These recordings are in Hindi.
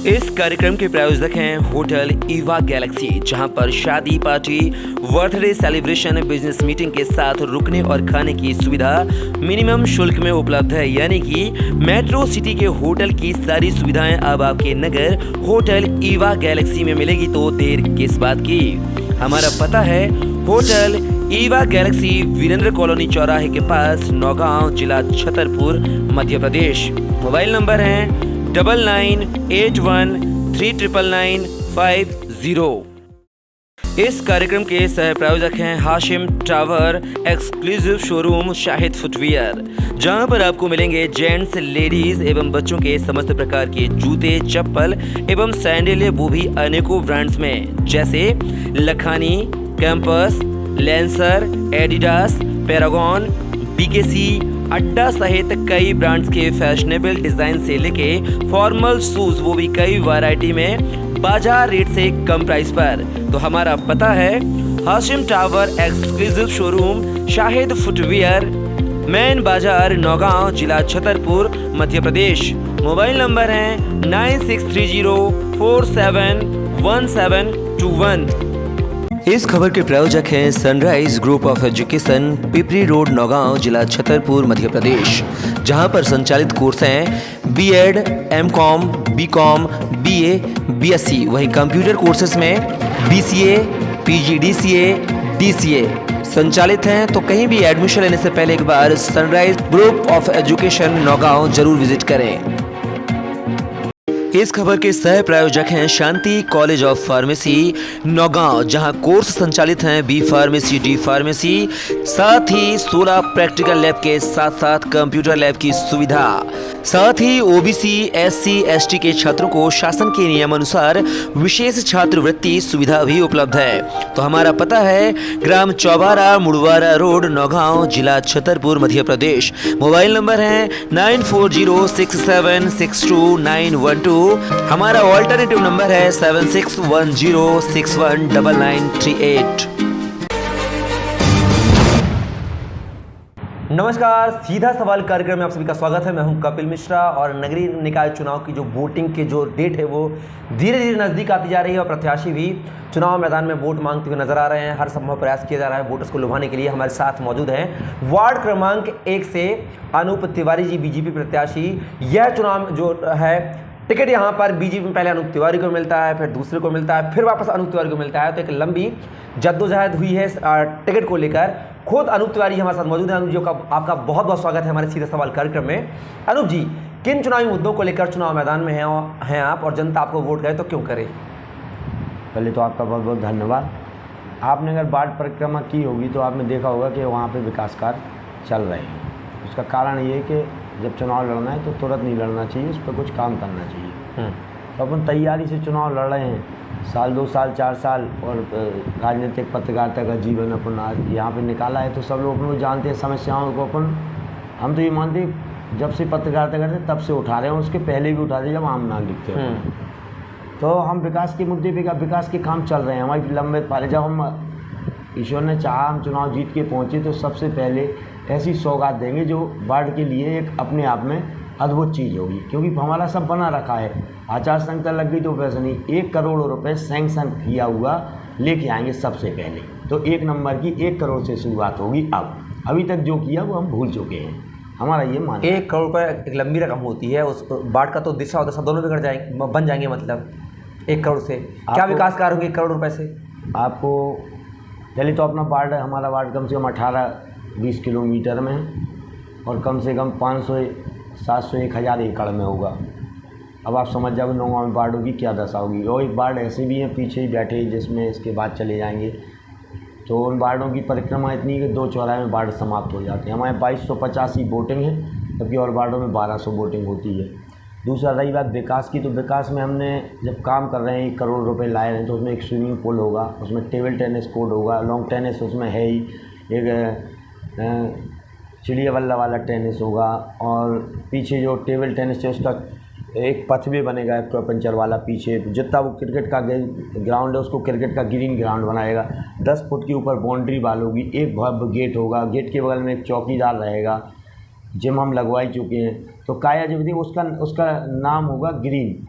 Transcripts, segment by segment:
इस कार्यक्रम के प्रायोजक हैं होटल ईवा गैलेक्सी, जहां पर शादी party, birthday celebration, business meeting के साथ रुकने और खाने की सुविधा मिनिमम शुल्क में उपलब्ध है। यानी कि मेट्रो सिटी के होटल की सारी सुविधाएं अब आपके नगर होटल ईवा गैलेक्सी में मिलेगी, तो देर किस बात की। हमारा पता है hotel Eva Galaxy, Virendra colony चौराहे के पास, नौगांव, जिला छतरपुर, मध्य प्रदेश। मोबाइल नंबर है 9981399950। इस कार्यक्रम के सह प्रायोजक हैं Hashim tower exclusive showroom Shahid footwear, जहां पर आपको मिलेंगे जेंट्स, लेडीज एवं बच्चों के समस्त प्रकार के जूते, चप्पल एवं सैंडल, वो भी अनेकों ब्रांड्स में, जैसे Lakhani, campus, lancer, Adidas, Paragon, BKC, अड्डा सहित कई ब्रांड्स के फैशनेबल डिजाइन से लेके फॉर्मल शूज, वो भी कई वैरायटी में बाजार रेट से कम प्राइस पर। तो हमारा पता है Hashim tower exclusive showroom Shahid footwear, main बाजार, नौगांव, जिला छतरपुर, मध्य प्रदेश। मोबाइल नंबर है 9630471721। इस खबर के प्रायोजक हैं sunrise group of education, Pipri road, Naugaon, जिला छतरपुर, मध्य प्रदेश, जहां पर संचालित कोर्स हैं BEd, MCom, BCom, BA, BSc. वहीं कंप्यूटर कोर्सेज में बीसीए, पीजीडीसीए, डीसीए संचालित हैं। तो कहीं भी एडमिशन लेने से पहले एक बार sunrise group of education Naugaon जरूर विजिट करें। इस खबर के सह प्रायोजक हैं Shanti college of pharmacy, Naugaon, जहां कोर्स संचालित हैं बी फार्मेसी, डी फार्मेसी, साथ ही 16 प्रैक्टिकल लैब के साथ साथ कंप्यूटर लैब की सुविधा। साथ ही ओबीसी, एससी, एसटी के छात्रों को शासन के नियमानुसार विशेष छात्रवृत्ति सुविधा भी उपलब्ध है। तो हमारा पता है ग्राम चौबारा, मुड़वारा रोड, नौगांव, जिला छतरपुर, मध्य प्रदेश। मोबाइल नंबर है 9406762912। हमारा ऑल्टरनेटिव नंबर है 7610619938। नमस्कार, सीधा सवाल कार्यक्रम में आप सभी का स्वागत है। मैं हूं कपिल मिश्रा और नगरीय निकाय चुनाव की जो वोटिंग के जो डेट है वो धीरे धीरे नज़दीक आती जा रही है और प्रत्याशी भी चुनाव मैदान में वोट मांगते हुए नजर आ रहे हैं। हर संभव प्रयास किया जा रहा है वोटर्स को लुभाने के लिए। हमारे साथ मौजूद हैं वार्ड क्रमांक 1 से अनूप तिवारी जी, बीजेपी प्रत्याशी। यह चुनाव जो है टिकट यहाँ पर बीजेपी में पहले अनूप तिवारी को मिलता है, फिर दूसरे को मिलता है, फिर वापस अनूप तिवारी को मिलता है। तो एक लंबी जद्दोजहद हुई है टिकट को लेकर। खुद अनूप तिवारी हमारे साथ मौजूद है। अनूप जी का आपका बहुत बहुत स्वागत है हमारे सीधे सवाल कार्यक्रम में। अनूप जी, किन चुनावी मुद्दों को लेकर चुनाव मैदान में हैं आप और जनता आपको वोट करे तो क्यों करे? पहले तो आपका बहुत बहुत धन्यवाद। आपने अगर वार्ड परिक्रमा की होगी तो आपने देखा होगा कि वहाँ पे विकास कार्य चल रहे हैं। उसका कारण ये है कि जब चुनाव लड़ना है तो तुरंत नहीं लड़ना चाहिए, उस पर कुछ काम करना चाहिए। तो अपन तैयारी से चुनाव लड़ रहे हैं, साल 2 साल 4 साल, और राजनीतिक पत्रकारिता का जीवन अपन आज यहाँ पे निकाला है। तो सब लोग अपन को जानते हैं, समस्याओं को अपन, हम तो ये मानते हैं जब से पत्रकारिता करते हैं तब से उठा रहे हैं, उसके पहले भी उठा रहे जब आम नाम लिखते हैं। तो हम विकास के मुद्दे पे विकास के काम चल रहे हैं हमारी लंबे पहले। जब हम ईश्वर ने चाहा हम चुनाव जीत के पहुँचे तो सबसे पहले ऐसी सौगात देंगे जो वार्ड के लिए एक अपने आप में अद्भुत चीज़ होगी, क्योंकि हमारा सब बना रखा है। आचार संहिता लग गई तो पैसा नहीं, 1 करोड़ रुपए सैंक्शन किया हुआ लेके आएंगे सबसे पहले। तो 1 नंबर की 1 करोड़ से शुरुआत होगी। अभी तक जो किया वो हम भूल चुके हैं। हमारा ये मानना 1 करोड़ रुपये एक लंबी रकम होती है। उस वार्ड का तो दिशा और दशा दोनों बिगड़ जाएंगे, बन जाएंगे। मतलब 1 करोड़ से क्या विकास कार्य होंगे 1 करोड़ रुपये से? आपको पहले तो अपना वार्ड है, हमारा वार्ड कम से कम 18-20 किलोमीटर में है और कम से कम 500-700-1000 एकड़ में होगा। अब आप समझ जाओगे नौगांव में वार्डों की क्या दशा होगी। और एक वार्ड ऐसे भी हैं पीछे ही बैठे जिसमें इसके बाद चले जाएंगे। तो उन वार्डों की परिक्रमा इतनी कि 2 चौराहे में वार्ड समाप्त हो जाते हैं। हमारे 2285 वोटिंग है, जबकि और वार्डों में 1200 वोटिंग होती है। दूसरा रही बात विकास की, तो विकास में हमने जब काम कर रहे हैं 1 करोड़ रुपए लाए हैं तो उसमें एक स्विमिंग पूल होगा, उसमें टेबल टेनिस कोर्ट होगा, लॉन्ग टेनिस उसमें है ही, एक चिड़िया बल्ला वाला टेनिस होगा, और पीछे जो टेबल टेनिस है उसका एक पथ भी बनेगा पंचर वाला पीछे। जितना वो क्रिकेट का ग्राउंड है उसको क्रिकेट का ग्रीन ग्राउंड बनाएगा। 10 फुट के ऊपर बाउंड्री वाल होगी, एक भव्य गेट होगा, गेट के बगल में एक चौकीदार रहेगा। जिम हम लगवा ही चुके हैं। तो काया जो उसका नाम होगा ग्रीन,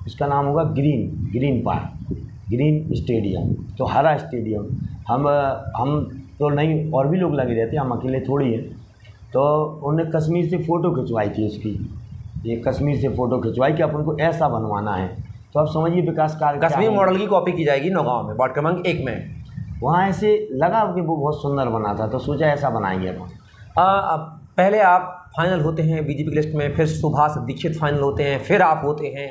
उसका नाम होगा ग्रीन पार्क, ग्रीन स्टेडियम, तो हरा स्टेडियम। हम तो नहीं, और भी लोग लगे रहते हैं, हम अकेले थोड़ी हैं। तो उन्होंने कश्मीर से फ़ोटो खिंचवाई थी उसकी, ये कश्मीर से फ़ोटो खिंचवाई कि अपन को ऐसा बनवाना है। तो आप समझिए विकास कार्य कश्मीर मॉडल की कॉपी की जाएगी नौगांव में, वार्ड क्रमांक 1 में। वहाँ ऐसे लगा कि वो बहुत सुंदर बना था, तो सोचा ऐसा बनाएंगे अपन। अब पहले आप फाइनल होते हैं बीजेपी की लिस्ट में, फिर सुभाष दीक्षित फाइनल होते हैं, फिर आप होते हैं,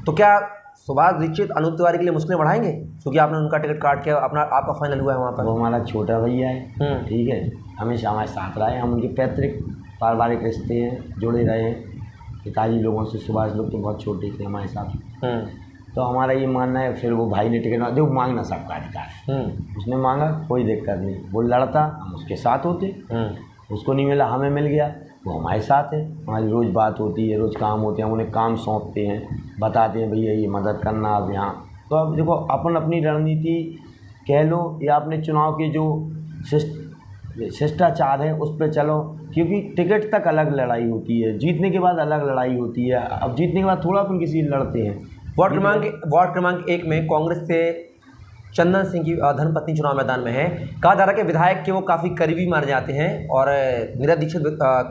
तो क्या सुभाष दीक्षित अनूप तिवारी के लिए मुश्किलें बढ़ाएंगे, क्योंकि आपने उनका टिकट काट के आपका फाइनल हुआ है वहाँ पर? वो हमारा छोटा भैया है, ठीक है, हमेशा हमारे साथ रहे, हम उनके पैतृक पारिवारिक रिश्ते हैं, जुड़े रहे हैं। पिताजी लोगों से सुभाष लोग तो बहुत छोटे थे हमारे साथ, तो हमारा ये मानना है। फिर वो भाई ने टिकट देखो, मांगना सबका अधिकार है, उसने मांगा, कोई दिक्कत नहीं, वो लड़ता, हम उसके साथ होते, उसको नहीं मिला, हमें मिल गया, वो हमारे साथ है, हमारी रोज़ बात होती है, रोज़ काम होते हैं, हम उन्हें काम सौंपते हैं, बताते हैं भैया ये मदद करना अब यहाँ। तो अब देखो अपन अपनी रणनीति कह लो या अपने चुनाव के जो शिष्टाचार है उस पर चलो, क्योंकि टिकट तक अलग लड़ाई होती है, जीतने के बाद अलग लड़ाई होती है। अब जीतने के बाद थोड़ा अपन किसी से लड़ते हैं। वार्ड क्रमांक 1 में कांग्रेस से चंदन सिंह की धर्मपत्नी चुनाव मैदान में है। कहा जा रहा है कि विधायक के वो काफ़ी करीबी माने जाते हैं और नीरज दीक्षित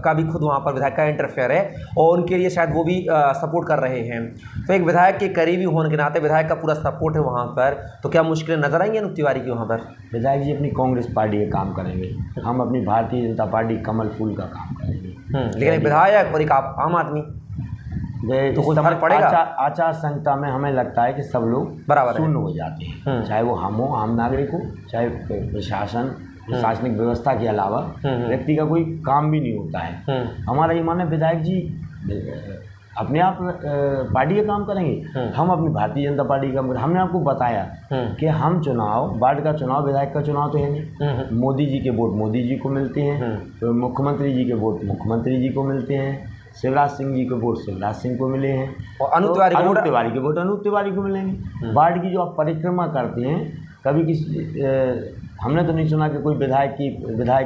का भी खुद वहाँ पर विधायक का इंटरफेयर है और उनके लिए शायद वो भी सपोर्ट कर रहे हैं। तो एक विधायक के करीबी होने के नाते विधायक का पूरा सपोर्ट है वहाँ पर, तो क्या मुश्किलें नजर आएंगी अनूप तिवारी की वहाँ पर? विधायक जी अपनी कांग्रेस पार्टी का काम करेंगे, हम अपनी भारतीय जनता पार्टी कमल फूल का काम करेंगे। लेकिन एक विधायक और एक आम आदमी, तो कुछ फर्क पड़ेगा? आचार संहिता में हमें लगता है कि सब लोग बराबर शून्य हो जाते हैं, चाहे वो हम हो, आम नागरिक हो, चाहे प्रशासनिक व्यवस्था के अलावा व्यक्ति का कोई काम भी नहीं होता है। हमारा ये मानना है विधायक जी अपने आप पार्टी का काम करेंगे, हम अपनी भारतीय जनता पार्टी का काम करेंगे। हमने आपको बताया कि हम चुनाव, वार्ड का चुनाव, विधायक का चुनाव तो है नहीं, मोदी जी के वोट मोदी जी को मिलते हैं, तो मुख्यमंत्री जी के वोट मुख्यमंत्री जी को मिलते हैं, शिवराज सिंह जी के वोट शिवराज सिंह को मिले हैं, और अनूप तिवारी के वोट अनूप तिवारी को मिलेंगे। वार्ड की जो आप परिक्रमा करते हैं, कभी किसी हमने तो नहीं सुना कि कोई विधायक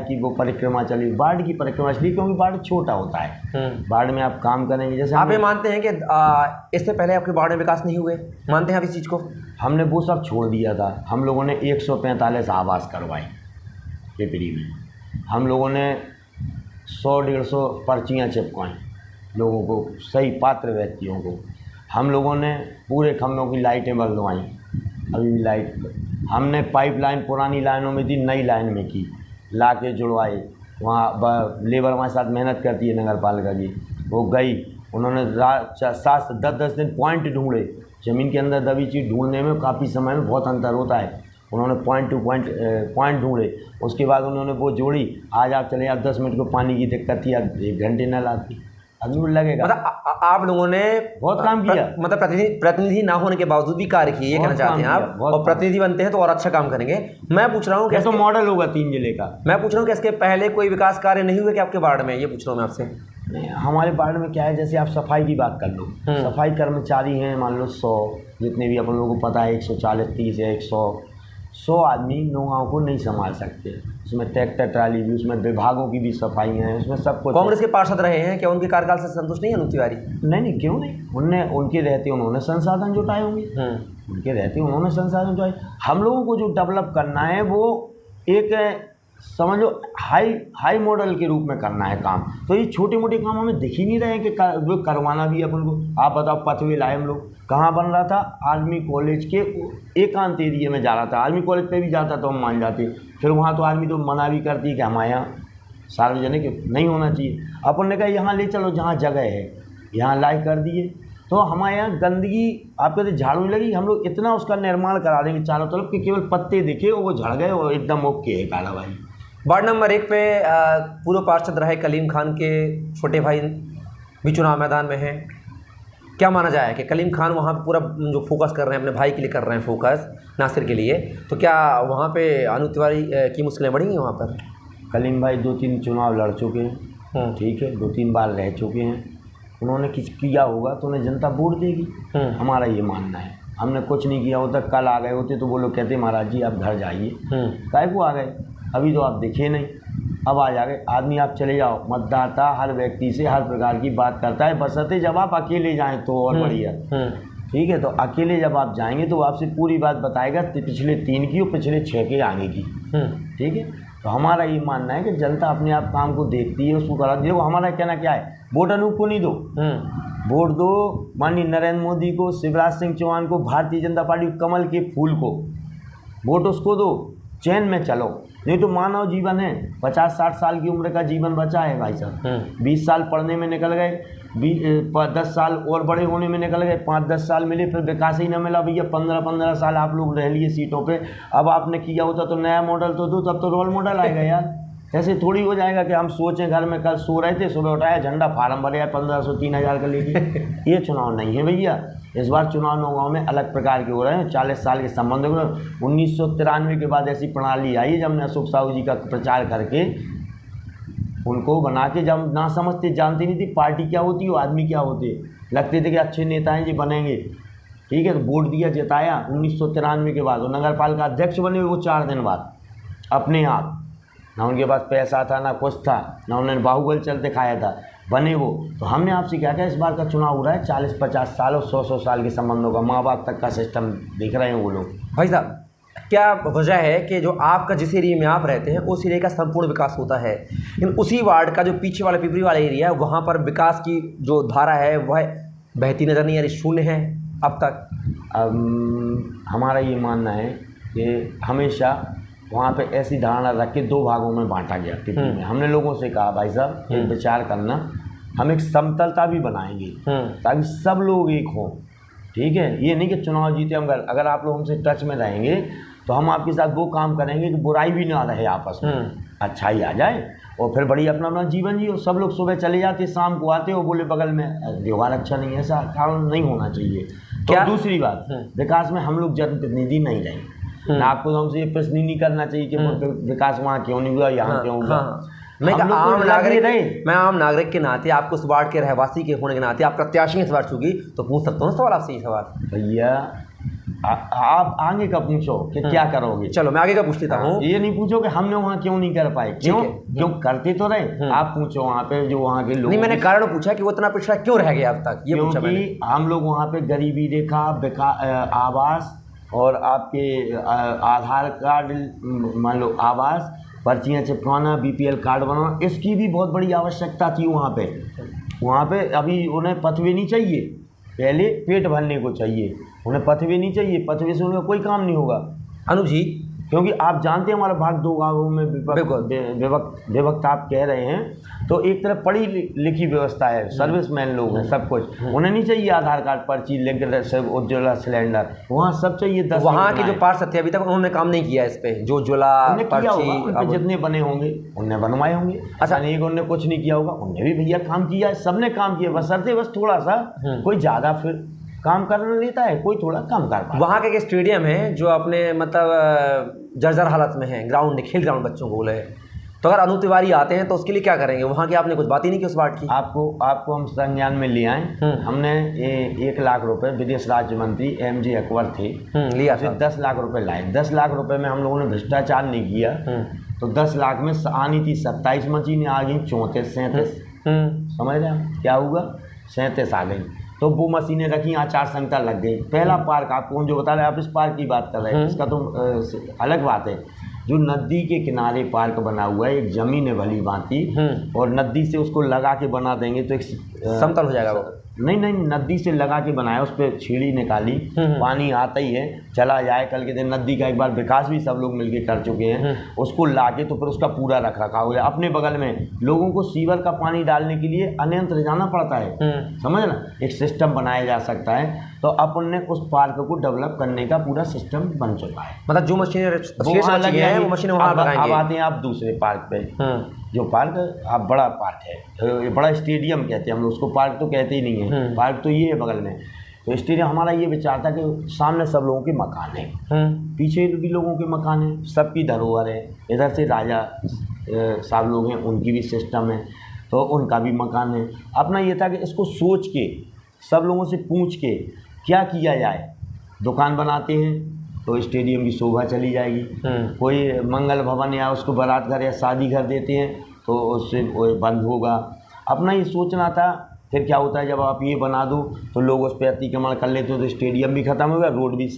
की वो परिक्रमा चली, वार्ड की परिक्रमा चली, क्योंकि वार्ड छोटा होता है। वार्ड में आप काम करेंगे, जैसे आप ये मानते हैं कि इससे पहले आपके वार्ड में विकास नहीं हुए, मानते हैं आप इस चीज़ को? हमने वो सब छोड़ दिया था। हम लोगों ने 145 आवास करवाए पिपरी में, हम लोगों ने 100-150 पर्चियाँ चिपकवाई लोगों को, सही पात्र व्यक्तियों को। हम लोगों ने पूरे खंभों की लाइटें बदलवाई, अभी भी लाइट, हमने पाइपलाइन पुरानी लाइनों में थी, नई लाइन में की, ला के जुड़वाए। वहाँ लेबर हमारे साथ मेहनत करती है नगर पालिका की, वो गई, उन्होंने 7 से 10 दिन पॉइंट ढूंढे। ज़मीन के अंदर दबी चीज़ ढूंढने में काफ़ी समय में बहुत अंतर होता है, उन्होंने पॉइंट टू पॉइंट ढूंढे, उसके बाद उन्होंने वो जोड़ी। आज आप चले, आप 10 मिनट को पानी की दिक्कत थी, आप 1 घंटे न लाती, अधूर लगेगा। मतलब आप लोगों ने बहुत काम किया, मतलब प्रतिनिधि ना होने के बावजूद भी कार्य किए, ये कहना चाहते हैं आप? और प्रतिनिधि बनते हैं तो और अच्छा काम करेंगे। मैं पूछ रहा हूँ कैसे मॉडल होगा 3 जिले का? मैं पूछ रहा हूँ कि इसके पहले कोई विकास कार्य नहीं हुए कि आपके वार्ड में? ये पूछ रहा हूँ मैं आपसे। हमारे वार्ड में क्या है, जैसे आप सफाई की बात कर लो, सफाई कर्मचारी हैं मान लो 100, जितने भी अपन लोगों को पता है 140, 30 या 100 आदमी नौगांव को नहीं संभाल सकते। उसमें ट्रैक्टर ट्राली भी, उसमें विभागों की भी सफाई हैं, उसमें सब कुछ। कांग्रेस के पार्षद रहे हैं, क्या उनके कार्यकाल से संतुष्ट नहीं है अनूप तिवारी? नहीं, क्यों नहीं, उनके रहते उन्होंने संसाधन जुटाए होंगे, उनके रहते उन्होंने संसाधन जुटाए। हम लोगों को जो डेवलप करना है वो एक समझ लो हाई मॉडल के रूप में करना है काम। तो ये छोटे मोटे काम हमें दिख ही नहीं रहे हैं कि वो करवाना भी है अपन को। आप बताओ, पथवे लाए हम लोग, कहाँ बन रहा था? आर्मी कॉलेज के एकांत एरिया में जा रहा था। आर्मी कॉलेज पे भी जाता तो हम मान जाते, फिर वहाँ तो आर्मी तो मना भी करती है कि हमारे यहाँ सार्वजनिक नहीं होना चाहिए। अपन ने कहा यहाँ ले चलो जहाँ जगह है, यहाँ लाई कर दिए। तो हमारे यहाँ गंदगी, आप कहते झाड़ू नहीं लगी, हम लोग इतना उसका निर्माण करा देंगे चारों तरफ कि केवल पत्ते दिखे और वो झड़ गए और एकदम ओके है कार्रवाई। वार्ड नंबर 1 पे पूर्व पार्षद रहे कलीम खान के छोटे भाई भी चुनाव मैदान में हैं। क्या माना जाए कि कलीम खान वहाँ पे पूरा जो फोकस कर रहे हैं अपने भाई के लिए कर रहे हैं, फोकस नासिर के लिए, तो क्या वहाँ पे अनूप तिवारी की मुश्किलें बढ़ेंगी वहाँ पर? कलीम भाई 2-3 चुनाव लड़ चुके हैं, ठीक है, 2-3 बार रह चुके हैं। उन्होंने कुछ किया होगा तो उन्हें जनता वोट देगी, हमारा ये मानना है। हमने कुछ नहीं किया होता, कल आ गए होते तो वो लोग कहते महाराज जी आप घर जाइए, काहे को आ गए? अभी तो आप दिखे नहीं, अब आ जाए आदमी। आप चले जाओ, मतदाता हर व्यक्ति से हर प्रकार की बात करता है, बशर्ते जब आप अकेले जाएं तो और बढ़िया। ठीक है, तो अकेले जब आप जाएंगे तो वो आपसे पूरी बात बताएगा, पिछले 3 की और पिछले 6 के आगे की। ठीक है, तो हमारा ये मानना है कि जनता अपने आप काम को देखती है, उसको करा। देखो हमारा कहना क्या है, वोट अनूप को नहीं दो, वोट दो माननीय नरेंद्र मोदी को, शिवराज सिंह चौहान को, भारतीय जनता पार्टी कमल के फूल को, वोट उसको दो, चैन में चलो। नहीं तो मानव जीवन है, 50-60 साल की उम्र का जीवन बचा है भाई साहब। 20 साल पढ़ने में निकल गए, 10 साल और बड़े होने में निकल गए, 5-10 साल मिले, फिर विकास ही न मिला भैया। 15-15 साल आप लोग रह लिए सीटों पे। अब आपने किया होता तो नया मॉडल तो दो, तब तो रोल मॉडल आएगा यार। ऐसे थोड़ी हो जाएगा कि हम सोचें घर में, कल सो रहे थे, सुबह उठाया, झंडा फार्म भरे 1500 3000 का लेके। ये चुनाव नहीं है भैया। इस बार चुनाव नौगांव में अलग प्रकार के हो रहे हैं। 40 साल के संबंध में 1993 के बाद ऐसी प्रणाली आई जब हमने अशोक साहू जी का प्रचार करके उनको बना के, जब ना समझते जानते नहीं थी पार्टी क्या होती है, आदमी क्या होते, लगते थे कि अच्छे नेता हैं जी बनेंगे। ठीक है, तो वोट दिया, जिताया 1993 के बाद, और नगर पालिका अध्यक्ष बने वो 4 दिन बाद अपने आप। ना उनके पास पैसा था, ना कुछ था, ना उन्होंने बाहुबल चलते खाया था, बने वो। तो हमने आपसे क्या कहा, इस बार का चुनाव हो रहा है 40-50 साल और 100-100 साल के संबंधों का, माँ बाप तक का सिस्टम देख रहे हैं वो लोग। भाई साहब, क्या वजह है कि जो आपका जिस एरिया में आप रहते हैं उस एरिया का संपूर्ण विकास होता है, लेकिन उसी वार्ड का जो पीछे वाला पिपरी वाला एरिया है वहाँ पर विकास की जो धारा है वह बहती नजर नहीं आ रही, शून्य है अब तक? हमारा ये मानना है कि हमेशा वहाँ पे ऐसी धारणा रख के 2 भागों में बांटा गया पिपरी में। हमने लोगों से कहा भाई साहब एक विचार करना, हम एक समतलता भी बनाएंगे ताकि सब लोग एक हों। ठीक है, ये नहीं कि चुनाव जीते हम, अगर आप लोग हमसे टच में रहेंगे तो हम आपके साथ वो काम करेंगे कि बुराई भी ना रहे आपस में, अच्छाई आ जाए, और फिर बड़ी अपना अपना जीवन जियो। सब लोग सुबह चले जाते, शाम को आते हो, बोले बगल में व्यवहार अच्छा नहीं है, ऐसा कारण नहीं होना चाहिए। तो दूसरी बात, विकास में हम लोग जनप्रतिनिधि नहीं रहे ना, आपको हमसे ये प्रश्न नहीं करना चाहिए कि विकास वहाँ क्यों नहीं हुआ, यहाँ क्यों हुआ। मैं आम नागरिक के नाते, आपको उस वार्ड के रहवासी के होने के नाते, आप प्रत्याशी हैं इस बार चूंकि, तो पूछ सकता हूँ सवाल आपसे ये सवाल। भैया आप आगे का पूछो कि क्या करोगे। चलो मैं आगे का पूछ लेता हूँ। ये नहीं पूछो कि हमने वहाँ क्यों नहीं कर पाए, क्यों करते तो रहे। आप पूछो वहाँ पे जो वहाँ के लोग। नहीं, मैंने कारण पूछा कि वो इतना पिछड़ा क्यों रह गया अब तक, ये पूछा मैंने। हम लोग वहाँ पे गरीबी रेखा, आवास और आपके आधार कार्ड, मान लो आवास, पर्चियाँ चिपकाना, BPL कार्ड बनाना, इसकी भी बहुत बड़ी आवश्यकता थी वहाँ पे। वहाँ पे अभी उन्हें पथवे नहीं चाहिए, पहले पेट भरने को चाहिए, उन्हें पथवे नहीं चाहिए। पथवे से उनका कोई काम नहीं होगा अनु जी, क्योंकि आप जानते हैं हमारा भाग 2 गाँवों में विभक्त आप कह रहे हैं। तो एक तरफ पढ़ी लिखी व्यवस्था है, सर्विसमैन लोग हैं, सब कुछ, उन्हें नहीं चाहिए आधार कार्ड, पर्ची, लिंक, उज्ज्वला सिलेंडर, वहाँ सब चाहिए। 10 वहाँ के जो पार्षद थे अभी तक उन्होंने काम नहीं किया इस पे, जो उज्ज्वला पर्ची जितने बने होंगे उनने बनवाए होंगे। अच्छा नहीं कि उनने कुछ नहीं किया होगा, उनने भी भैया काम किया, सबने काम किया, बशर्ते बस थोड़ा सा कोई ज़्यादा फिर काम करने लेता है, कोई थोड़ा कम कर पाता है। वहाँ के स्टेडियम है जो अपने मतलब जर्जर हालत में है, ग्राउंड, खेल ग्राउंड बच्चों को बोले, तो अगर अनु तिवारी आते हैं तो उसके लिए क्या करेंगे? वहाँ की आपने कुछ बात ही नहीं की उस बात की। आपको हम संज्ञान में ले आए। हमने 1 लाख रुपए, विदेश राज्य मंत्री MJ अकबर थे, लिया, फिर 10 लाख रुपए लाए। 10 लाख रुपए में हम लोगों ने भ्रष्टाचार नहीं किया, तो 10 लाख में आनी थी 27 मशीनें, आ गई 34 37। समझ रहे हैं क्या हुआ? 37 आ गई, तो वो मशीनें रखी, आचार संहिता लग गई। पहला पार्क आपको जो बता रहे, आप इस पार्क की बात कर रहे हैं, इसका तो अलग बात है। जो नदी के किनारे पार्क बना हुआ है, एक जमीन है भली भांति, और नदी से उसको लगा के बना देंगे तो एक समतल हो जाएगा वो। नहीं, नदी से लगा के बनाया, उस पर छीड़ी निकाली, पानी आता ही है, चला जाए। कल के दिन नदी का एक बार विकास भी सब लोग मिलके कर चुके हैं, उसको लाके तो फिर उसका पूरा रख रखाव हो गया। अपने बगल में लोगों को सीवर का पानी डालने के लिए अन्यंत्र जाना पड़ता है, समझ ना, एक सिस्टम बनाया जा सकता है। तो अपन ने उस पार्क को डेवलप करने का पूरा सिस्टम बन चुका है, मतलब जो मशीनें वो मशीनें वहाँ लगाएंगे। अब आते हैं आप दूसरे पार्क पे, जो पार्क आप बड़ा पार्क है, बड़ा स्टेडियम कहते हैं हम लोग उसको, पार्क तो कहते ही नहीं है, पार्क तो ये है बगल में। तो स्टेडियम, हमारा ये विचार था कि सामने सब लोगों के मकान हैं, पीछे भी लोगों के मकान हैं, सबकी धरोहर है। इधर से राजा साहब लोग हैं, उनकी भी सिस्टम है, तो उनका भी मकान है। अपना ये था कि इसको सोच के, सब लोगों से पूछ के क्या किया जाए। दुकान बनाते हैं तो स्टेडियम की शोभा चली जाएगी, कोई मंगल भवन या उसको बारात घर या शादी घर देते हैं तो उससे बंद होगा। अपना ये सोचना था फिर क्या होता है जब आप ये बना दो तो लोग उस पर अतिक्रमण कर लेते हो, तो स्टेडियम भी ख़त्म हो गया, रोड भी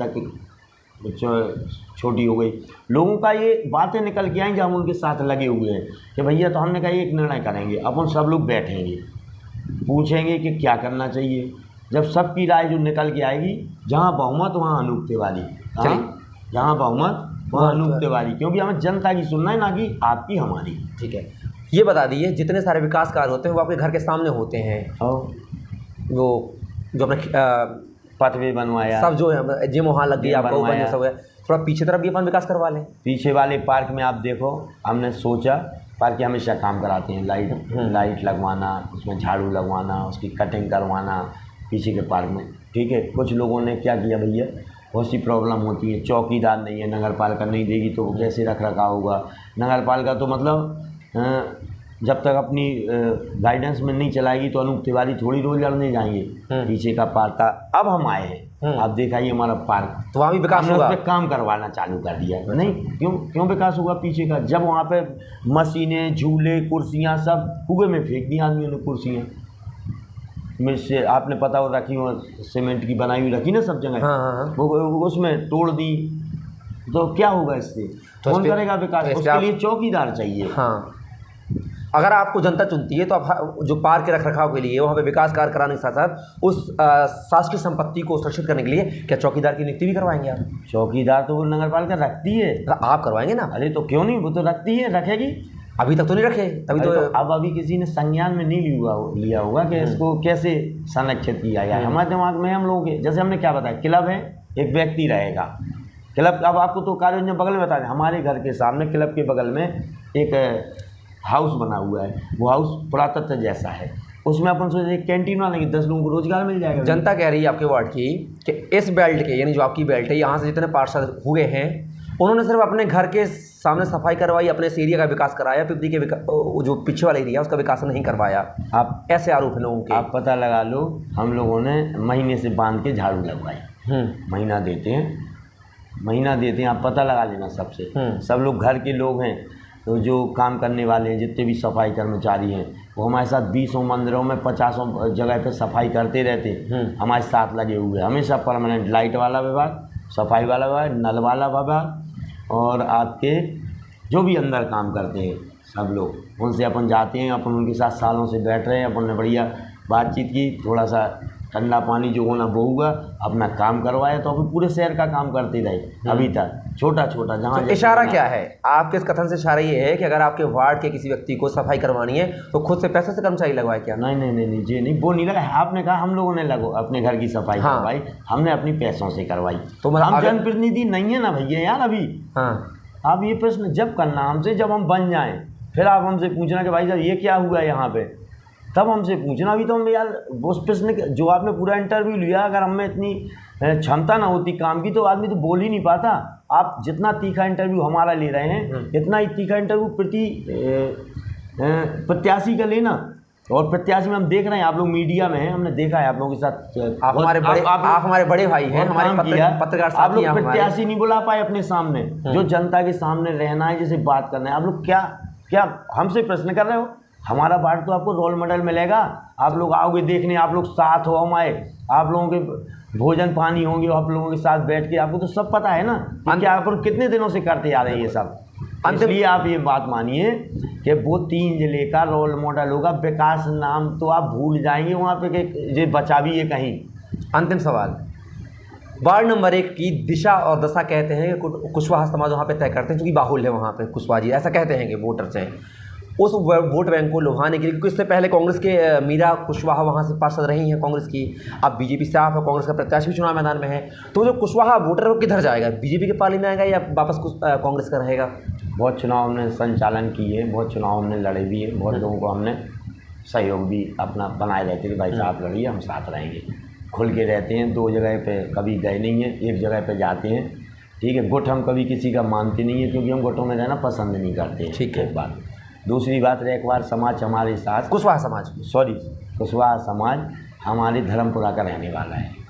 छोटी हो गई। लोगों का ये बातें निकल के आई जब हम उनके साथ लगे हुए हैं कि भैया, तो हमने कहा एक निर्णय करेंगे, अपन सब लोग बैठेंगे, पूछेंगे कि क्या करना चाहिए। जब सबकी राय जो निकल के आएगी, जहाँ बहुमत वहाँ अनूप तिवारी, जहाँ बहुमत वहाँ अनूप तिवारी, क्योंकि हमें जनता की सुनना है, ना कि आपकी हमारी। ठीक है, ये बता दीजिए, जितने सारे विकास कार्य होते हैं वो आपके घर के सामने होते हैं, और वो जो अपने पथवे बनवाया, सब जो है जिम वहाँ लग गई, आपका ऊपर सब है, थोड़ा पीछे तरफ भी अपन विकास करवा लें। पीछे वाले पार्क में आप देखो, हमने सोचा, पार्क के हमेशा काम कराते हैं, लाइट लगवाना, उसमें झाड़ू लगवाना, उसकी कटिंग करवाना पीछे के पार्क में। ठीक है, कुछ लोगों ने क्या किया भैया, बहुत सी प्रॉब्लम होती है, चौकीदार नहीं है, नगर पालिका नहीं देगी तो वो कैसे रख रखाव होगा। नगर पालिका तो मतलब जब तक अपनी गाइडेंस में नहीं चलाएगी तो अनूप तिवारी थोड़ी रोज लड़ने जाएंगे। पीछे का पार्क था, अब हम आए हैं, आप देखा ये हमारा पार्क, तो वहाँ भी विकास हमने होगा, उस पर काम करवाना चालू कर दिया। नहीं, क्यों विकास हुआ पीछे का, जब वहाँ पे मशीनें, झूले, कुर्सियाँ सब कुएं में फेंक दी आदमियों ने। कुर्सियाँ में से आपने पता हो रखी हो, सीमेंट की बनाई हुई रखी ना सब जगह, वो उसमें तोड़ दी, तो क्या होगा इससे? कौन करेगा विकास? उसके लिए चौकीदार चाहिए। हाँ, अगर आपको जनता चुनती है तो आप जो पार्क के रखरखाव के लिए, वहाँ पे विकास कार्य कराने के साथ साथ उस शासकीय संपत्ति को सुरक्षित करने के लिए क्या चौकीदार की नियुक्ति भी करवाएंगे आप? चौकीदार तो वो नगर पालिका रखती है। आप करवाएंगे ना? अरे तो क्यों नहीं, वो तो रखती है, रखेगी। अभी तक तो नहीं रखे, तभी तो अब अभी किसी ने संज्ञान में नहीं लिया होगा कि इसको कैसे संरक्षित किया जाए। हमारे दिमाग में हम लोगों के, जैसे हमने क्या बताया, क्लब है, एक व्यक्ति रहेगा क्लब। अब आपको तो कार्य योजना बगल में बता दें, हमारे घर के सामने क्लब के बगल में एक हाउस बना हुआ है, वो हाउस पुरातत्व जैसा है, उसमें अपन सोचे कैंटीन बनाएंगे, 10 लोगों को रोजगार मिल जाएगा। जनता कह रही है आपके वार्ड की कि इस बेल्ट के, यानी जो आपकी बेल्ट है, यहाँ से जितने पार्षद हुए हैं उन्होंने सिर्फ अपने घर के सामने सफाई करवाई, अपने इस एरिया का विकास कराया, पिपरी के जो पीछे वाला एरिया उसका विकास नहीं करवाया। आप ऐसे आरोप है लोगों के। आप पता लगा लो, हम लोगों ने महीने से बांध के झाड़ू लगवाई, महीना देते हैं, आप पता लगा लेना सबसे। सब लोग घर के लोग हैं, तो जो काम करने वाले हैं, जितने भी सफाई कर्मचारी हैं, वो हमारे साथ 20 मंदिरों में 50 जगह पे सफाई करते रहते, हमारे साथ लगे हुए हैं हमेशा। परमानेंट लाइट वाला विभाग, सफाई वाला विभाग, नल वाला विभाग, और आपके जो भी अंदर काम करते हैं सब लोग, उनसे अपन जाते हैं, अपन उनके साथ सालों से बैठ रहे हैं, अपन ने बढ़िया बातचीत की, थोड़ा सा ठंडा पानी जो होना वो हुआ, अपना काम करवाया, तो अपन पूरे शहर का काम करते रहे अभी तक, छोटा छोटा। जहाँ तो इशारा क्या है आपके इस कथन से? इशारा ये है कि अगर आपके वार्ड के किसी व्यक्ति को सफाई करवानी है तो खुद से पैसे से कर्मचारी लगवाए क्या? नहीं जी, नहीं, वो नहीं लगा। आपने कहा हम लोगों ने अपने घर की सफाई करवाई, हमने अपनी पैसों से करवाई। तो हम जनप्रतिनिधि नहीं है ना भैया यार अभी। आप ये प्रश्न जब करना हमसे, जब हम बन जाएं, फिर आप हमसे पूछना कि भाई साहब ये क्या हुआ है यहाँ पे, तब हमसे पूछना। अभी तो हम यार उस प्रश्न जो आपने पूरा इंटरव्यू लिया, अगर हमें इतनी क्षमता ना होती काम की तो आदमी तो बोल ही नहीं पाता। आप जितना तीखा इंटरव्यू हमारा ले रहे हैं, इतना ही तीखा इंटरव्यू प्रत्याशी का लेना। और प्रत्याशी में हम देख रहे हैं, आप लोग मीडिया में हैं, हमने देखा है आप लोगों के साथ, आप हमारे बड़े भाई हैं, हमारे पत्रकार साथी। आप लोग प्रत्याशी नहीं बुला पाए अपने सामने, जो जनता के सामने रहना है, जैसे बात करना है। आप लोग क्या हमसे प्रश्न कर रहे हो? हमारा वार्ड तो आपको रोल मॉडल मिलेगा, आप लोग आओगे देखने, आप लोग साथ हो हमारे, आप लोगों के भोजन पानी होंगे, आप लोगों के साथ बैठ के, आपको तो सब पता है ना क्या अपन कितने दिनों से करते आ रहे हैं ये सब। इसलिए आप ये बात मानिए कि वो 3 जिले का रोल मॉडल होगा। विकास नाम तो आप भूल जाएंगे वहाँ पे कि ये बचा भी है कहीं। अंतिम सवाल, वार्ड नंबर 1 की दिशा और दशा कहते हैं कि कुशवाहा समाज वहाँ पे तय करते हैं, क्योंकि बाहुल्य है वहाँ पे कुशवाहा जी, ऐसा कहते हैं कि वोटर्स हैं। उस वोट बैंक को लुभाने के लिए, क्योंकि इससे पहले कांग्रेस के मीरा कुशवाहा वहाँ से पार्षद रही हैं कांग्रेस की, अब बीजेपी से आप कांग्रेस का प्रत्याशी भी चुनाव मैदान में है, तो जो कुशवाहा वोटर है वो किधर जाएगा? बीजेपी के पाली में आएगा या वापस कांग्रेस का रहेगा? बहुत चुनाव हमने संचालन किए, बहुत चुनाव हमने लड़े भी है, बहुत लोगों को हमने सहयोग भी अपना बनाए रहते थे, भाई साहब लड़िए हम साथ रहेंगे, खुल के रहते हैं। 2 जगह पे कभी गए नहीं हैं, एक जगह पे जाते हैं। ठीक है, गुट हम कभी किसी का मानते नहीं है, क्योंकि हम गुटों में रहना पसंद नहीं करते। ठीक है, एक बात। दूसरी बात, रैकवार समाज हमारे साथ, कुशवाहा समाज हमारे धर्मपुरा का रहने वाला है।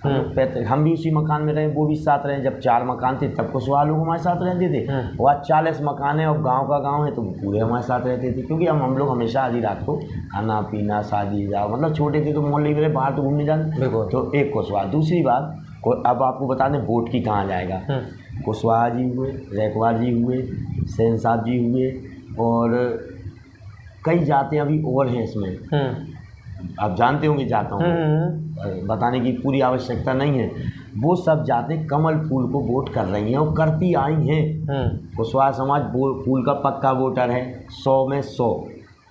हम भी उसी मकान में रहे, वो भी साथ रहे। जब 4 मकान थे तब कुशवाहा लोग हमारे साथ रहते थे। वो आज 40 मकान है और गांव का गांव है तो पूरे हमारे साथ रहते थे, क्योंकि हम लोग हमेशा आधी रात को खाना पीना शादी जाओ, मतलब छोटे थे तो मोहल्ले में बाहर तो घूमने जाते। तो एक कुशवाहा। दूसरी बात, अब आपको बता दें वोट की कहाँ जाएगा। कुशवाहा जी हुए, रैकवार जी हुए, सेन साहब जी हुए और कई जाते अभी और हैं इसमें, आप जानते होंगे, जाता हूँ, बताने की पूरी आवश्यकता नहीं है। वो सब जाते कमल फूल को वोट कर रही हैं और करती आई हैं। कुशवाहा समाज फूल का पक्का वोटर है, 100 में 100।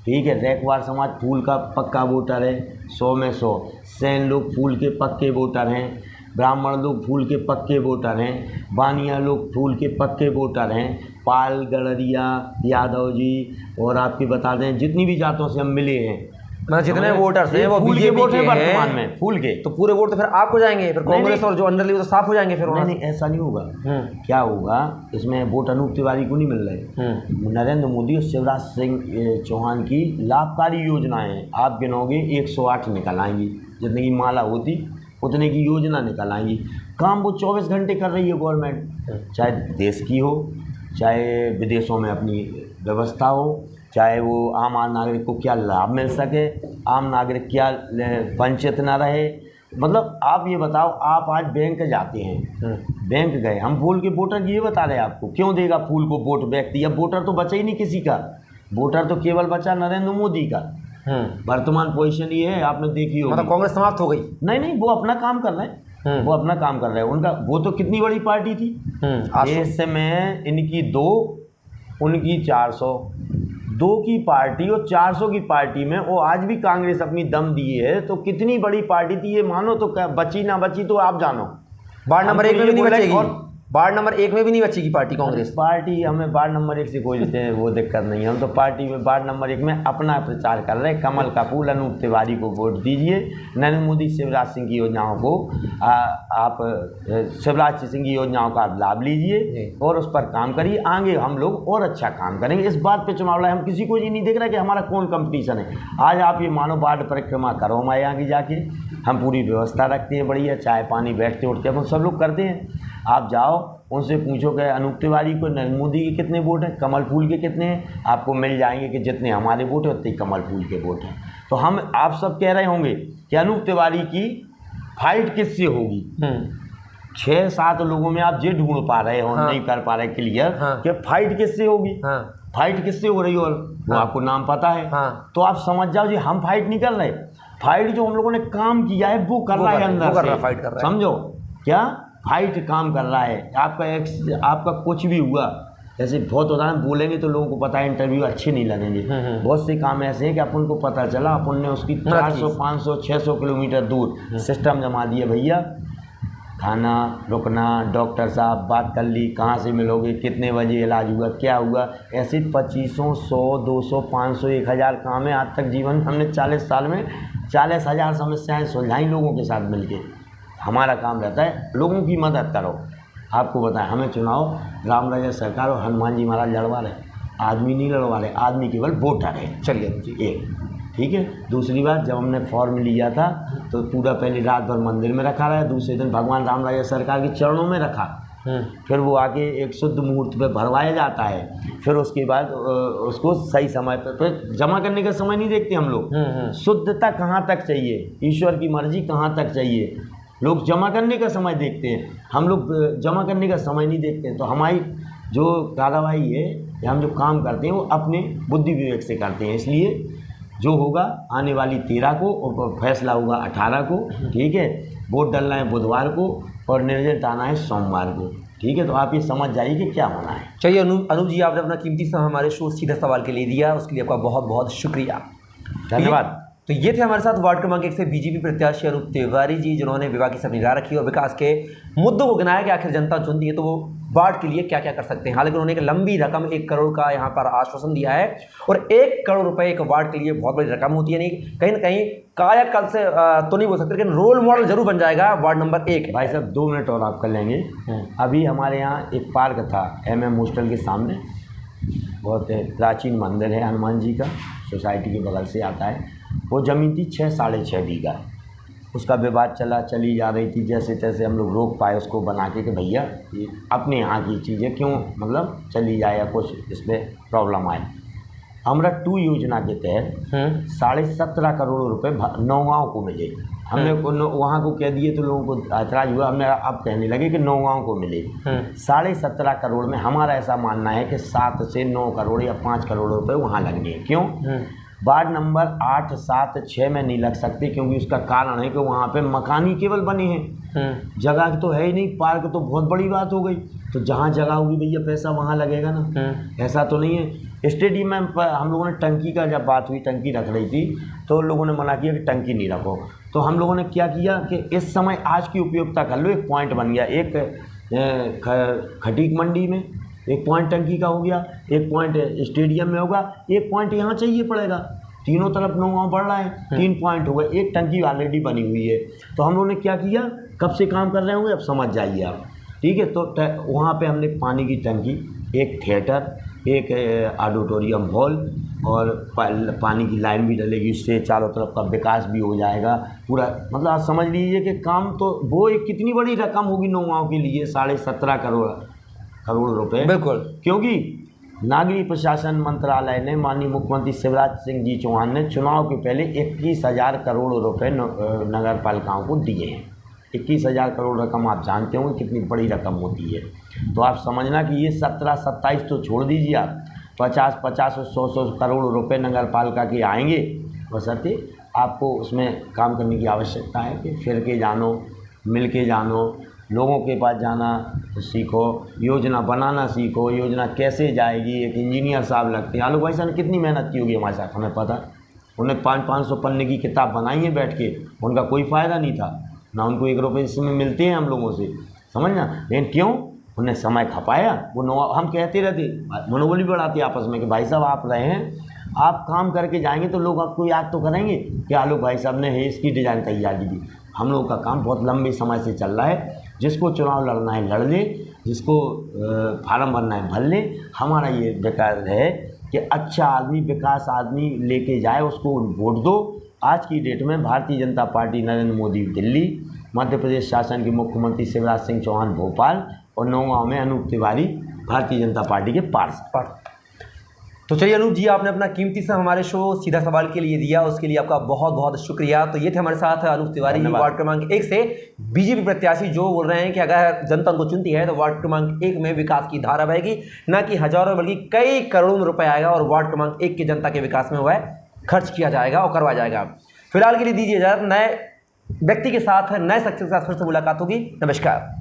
ठीक है, रैकवार समाज फूल का पक्का वोटर है, 100 में 100। सेन लोग फूल के पक्के वोटर हैं, ब्राह्मण लोग फूल के पक्के वोटर हैं, बानिया लोग फूल के पक्के वोटर हैं, पाल, गड़रिया, यादव जी और आपके बता दें जितनी भी जातों से हम मिले हैं, मतलब जितने वोटर्स हैं वो बीजेपी के वर्तमान में फूल के, तो पूरे वोट तो फिर आपको जाएंगे, फिर कांग्रेस और जो अंडर ली वो तो साफ हो जाएंगे। फिर नहीं, ऐसा नहीं होगा। क्या होगा, इसमें वोट अनूप तिवारी को नहीं मिल रहे। नरेंद्र मोदी और शिवराज सिंह चौहान की लाभकारी योजनाएं आप गिनोगे 108 निकल आएंगी, जितने की माला होती उतने की योजना निकल आएंगी। काम वो 24 घंटे कर रही है गवर्नमेंट, चाहे देश की हो, चाहे विदेशों में अपनी व्यवस्था हो, चाहे वो आम नागरिक को क्या लाभ मिल सके, आम नागरिक क्या वंचित ना रहे। मतलब आप ये बताओ, आप आज बैंक जाते हैं, बैंक गए, हम फूल के वोटर ये बता रहे हैं आपको, क्यों देगा फूल को वोट व्यक्ति? अब वोटर तो बचा ही नहीं किसी का, वोटर तो केवल बचा नरेंद्र मोदी का। वर्तमान पोजीशन ये है, आपने देखी होगी। मतलब कांग्रेस समाप्त हो गई? नहीं, वो अपना काम कर रहे हैं, वो अपना काम कर रहे हैं। उनका वो तो कितनी बड़ी पार्टी थी देश में, इनकी 2, उनकी 400, 2 की पार्टी और 400 की पार्टी में वो आज भी कांग्रेस अपनी दम दिए है। तो कितनी बड़ी पार्टी थी ये मानो, तो बची ना बची तो आप जानो। वार्ड नंबर 1 में भी नहीं बचेगी, वार्ड नंबर 1 में भी नहीं बचेगी पार्टी कांग्रेस। पार्टी हमें वार्ड नंबर 1 से कोई वो दिक्कत नहीं है, हम तो पार्टी में वार्ड नंबर 1 में अपना प्रचार कर रहे हैं। कमल का फूल अनूप तिवारी को वोट दीजिए, नरेंद्र मोदी शिवराज सिंह की योजनाओं को आप शिवराज सिंह की योजनाओं का लाभ लीजिए और उस पर काम करिए। आगे हम लोग और अच्छा काम करेंगे। इस बात पे चुनाव लड़े, हम किसी को ये नहीं देख रहे कि हमारा कौन कंपटीशन है। आज आप ये मानो वार्ड परिक्रमा करो हमारे यहाँ की जाके, हम पूरी व्यवस्था रखते हैं बढ़िया, चाय पानी बैठते उठते अपन सब लोग करते हैं। आप जाओ उनसे पूछो कि अनूप तिवारी को नरेंद्र मोदी के कितने वोट हैं, कमल फूल के कितने हैं, आपको मिल जाएंगे कि जितने हमारे वोट हैं उतने कमल फूल के वोट हैं। तो हम आप सब कह रहे होंगे कि अनूप तिवारी की फाइट किससे होगी। 6-7 लोगों में आप ये ढूंढ पा रहे हो, नहीं कर पा रहे क्लियर कि फाइट किससे होगी। फाइट किससे हो रही हो वो आपको नाम पता है। तो आप समझ जाओ जी, हम फाइट नहीं कर रहे, फाइट जो हम लोगों ने काम किया है वो कर रहा है अंदर से, समझो क्या फाइट काम कर रहा है। आपका कुछ भी हुआ, जैसे बहुत उदाहरण बोलेंगे तो लोगों को पता है, इंटरव्यू अच्छे नहीं लगेंगे। बहुत से काम ऐसे हैं कि अपन को पता चला, अपन ने उसकी 400, 500, 600 किलोमीटर दूर सिस्टम जमा दिया, भैया खाना रुकना, डॉक्टर साहब बात कर ली, कहाँ से मिलोगे, कितने बजे इलाज हुआ, क्या हुआ। ऐसे 2500, 100, 200, 500, 1000 काम है। आज तक जीवन हमने 40 साल में 40,000 समस्याएं सुलझाई लोगों के साथ मिलके। हमारा काम रहता है लोगों की मदद करो। आपको बताएं, हमें चुनाव राम राजा सरकार और हनुमान जी महाराज लड़वा रहे, आदमी नहीं लड़वा रहे, आदमी केवल वोटर है। चलिए जी, एक ठीक है। दूसरी बात, जब हमने फॉर्म लिया था तो पूरा पहले रात भर मंदिर में रखा रहा, दूसरे दिन भगवान राम राजा सरकार के चरणों में रखा, फिर वो आके एक शुद्ध मुहूर्त पे भरवाया जाता है। फिर उसके बाद उसको सही समय पर जमा करने का समय नहीं देखते हम लोग, शुद्धता कहाँ तक चाहिए, ईश्वर की मर्जी कहाँ तक चाहिए, लोग जमा करने का समय देखते हैं, हम लोग जमा करने का समय नहीं देखते हैं। तो हमारी जो कार्यवाही है या हम जो काम करते हैं वो अपने बुद्धि विवेक से करते हैं। इसलिए जो होगा आने वाली 13 को और फैसला होगा 18 को, ठीक है। वोट डालना है बुधवार को और निर्णय आना है सोमवार को, ठीक है। तो आप ये समझ जाइए कि क्या होना है। चलिए अनूप जी, आपने अपना कीमती समय हमारे शो सीधा सवाल के लिए दिया, उसके लिए आपका बहुत बहुत शुक्रिया, धन्यवाद। तो ये थे हमारे साथ वार्ड क्रमांक 1 से बीजेपी प्रत्याशी अनूप तिवारी जी, जिन्होंने विकास की सब निगाह रखी और विकास के मुद्दों को गिनाया कि आखिर जनता चुनती है तो वो वार्ड के लिए क्या क्या कर सकते हैं। हालांकि उन्होंने एक लंबी रकम 1 करोड़ का यहाँ पर आश्वासन दिया है, और 1 करोड़ रुपए एक वार्ड के लिए बहुत बड़ी रकम होती है। नहीं कहीं ना कहीं कायाकल्प से तो नहीं बोल सकते, लेकिन रोल मॉडल जरूर बन जाएगा वार्ड नंबर 1। भाई साहब 2 मिनट और आप कर लेंगे। अभी हमारे यहाँ एक पार्क था MM हॉस्टल के सामने, बहुत प्राचीन मंदिर है हनुमान जी का, सोसाइटी के बगल से आता है। वो ज़मीन थी 6 साढ़े 6 बीघा, उसका विवाद चली जा रही थी, जैसे तैसे हम लोग रोक पाए उसको बना के कि भैया ये अपने यहाँ की चीज़ें क्यों मतलब चली जाए या कुछ इसमें प्रॉब्लम आए। अमृत 2 योजना के तहत 17.5 करोड़ रुपए नौगांव को मिले। हमने वहाँ को कह दिए तो लोगों को ऐतराज हुआ, हमने अब कहने लगे कि नौगांव को मिले। 17.5 करोड़ में हमारा ऐसा मानना है कि 7 से 9 करोड़ या 5 करोड़ रुपए वहाँ लगने। क्यों? वार्ड नंबर 8, 7, 6 में नहीं लग सकते, क्योंकि उसका कारण है कि वहाँ पे मकान ही केवल बने हैं, जगह तो है ही नहीं। पार्क तो बहुत बड़ी बात हो गई, तो जहाँ जगह होगी भैया पैसा वहाँ लगेगा ना, ऐसा तो नहीं है। स्टेडियम में हम लोगों ने टंकी का जब बात हुई, टंकी रख रही थी तो लोगों ने मना किया कि टंकी नहीं रखो। तो हम लोगों ने क्या किया कि इस समय आज की उपयोगिता कर लो, एक पॉइंट बन गया। एक खटीक मंडी में एक पॉइंट टंकी का हो गया, एक पॉइंट स्टेडियम में होगा, एक पॉइंट यहाँ चाहिए पड़ेगा। तीनों तरफ नौगांव बढ़ रहा है, 3 पॉइंट हो गए, एक टंकी ऑलरेडी बनी हुई है। तो हम लोगों ने क्या किया, कब से काम कर रहे होंगे अब समझ जाइए आप, ठीक है। तो वहाँ पे हमने पानी की टंकी, एक थिएटर, एक ऑडिटोरियम हॉल और पानी की लाइन भी डलेगी, उससे चारों तरफ का विकास भी हो जाएगा पूरा। मतलब आप समझ लीजिए कि काम तो वो एक कितनी बड़ी रकम होगी नौगांव के लिए, 17.5 करोड़ रुपए। बिल्कुल, क्योंकि नागरिक प्रशासन मंत्रालय ने माननीय मुख्यमंत्री शिवराज सिंह जी चौहान ने चुनाव के पहले 21,000 करोड़ रुपए नगर पालिकाओं को दिए हैं। 21,000 करोड़ रकम आप जानते होंगे कितनी बड़ी रकम होती है। तो आप समझना कि ये 17-27 तो छोड़ दीजिए आप, 50-50 और 100 करोड़ रुपए नगर पालिका के आएंगे। बशर्ते आपको उसमें काम करने की आवश्यकता है कि फिर के जानो, मिल के जानो, लोगों के पास जाना सीखो, योजना बनाना सीखो, योजना कैसे जाएगी। एक इंजीनियर साहब लगते हैं, आलोक भाई साहब ने कितनी मेहनत की होगी हमारे साथ, हमें पता। उन्हें 500 पन्ने की किताब बनाई है बैठ के, उनका कोई फ़ायदा नहीं था ना, उनको 1 रुपये इसमें मिलते हैं हम लोगों से, समझना। लेकिन क्यों? उन्हें समय खपाया। वो हम कहते रहते, मनोबल भी बढ़ाते आपस में कि भाई साहब आप रहे हैं, आप काम करके जाएंगे तो लोग आपको याद तो करेंगे कि आलोक भाई साहब ने है इसकी डिज़ाइन तैयार की थी। हम लोगों का काम बहुत लंबे समय से चल रहा है। जिसको चुनाव लड़ना है लड़ ले, जिसको फार्म भरना है भर ले। हमारा ये विकास है कि अच्छा आदमी, विकास आदमी लेके जाए, उसको वोट दो। आज की डेट में भारतीय जनता पार्टी नरेंद्र मोदी दिल्ली, मध्य प्रदेश शासन के मुख्यमंत्री शिवराज सिंह चौहान भोपाल और नौगांव में अनूप तिवारी भारतीय जनता पार्टी के पार्षद। तो चलिए अनूप जी, आपने अपना कीमती समय हमारे शो सीधा सवाल के लिए दिया, उसके लिए आपका बहुत बहुत शुक्रिया। तो ये थे हमारे साथ अनूप तिवारी, वार्ड क्रमांक 1 से बीजेपी प्रत्याशी, जो बोल रहे हैं कि अगर जनता उनको चुनती है तो वार्ड क्रमांक 1 में विकास की धारा बहेगी, ना कि हजारों बल्कि कई करोड़ों में रुपए आएगा और वार्ड क्रमांक 1 की जनता के विकास में वह खर्च किया जाएगा और करवाया जाएगा। फिलहाल के लिए दीजिए इजाजत, नए व्यक्ति के साथ, नए शख्स के साथ फिर से मुलाकात होगी। नमस्कार।